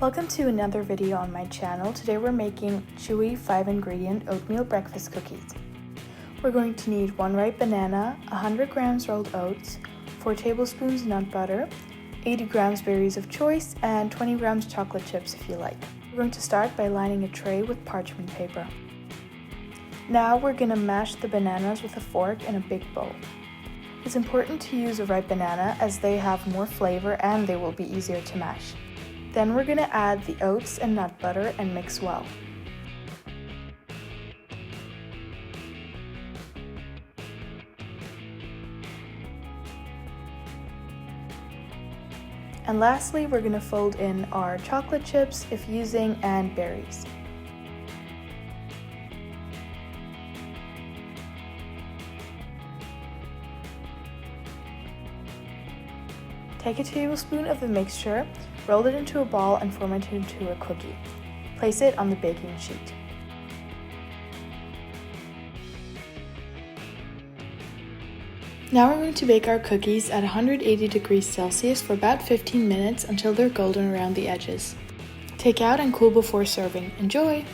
Welcome to another video on my channel. Today we're making chewy 5-ingredient oatmeal breakfast cookies. We're going to need 1 ripe banana, 100 grams rolled oats, 4 tablespoons nut butter, 80 grams berries of choice, and 20 grams chocolate chips if you like. We're going to start by lining a tray with parchment paper. Now we're going to mash the bananas with a fork in a big bowl. It's important to use a ripe banana as they have more flavor and they will be easier to mash. Then we're going to add the oats and nut butter and mix well. And lastly, we're going to fold in our chocolate chips if using and berries. Take a tablespoon of the mixture, roll it into a ball and form it into a cookie. Place it on the baking sheet. Now we're going to bake our cookies at 180 degrees Celsius for about 15 minutes until they're golden around the edges. Take out and cool before serving. Enjoy!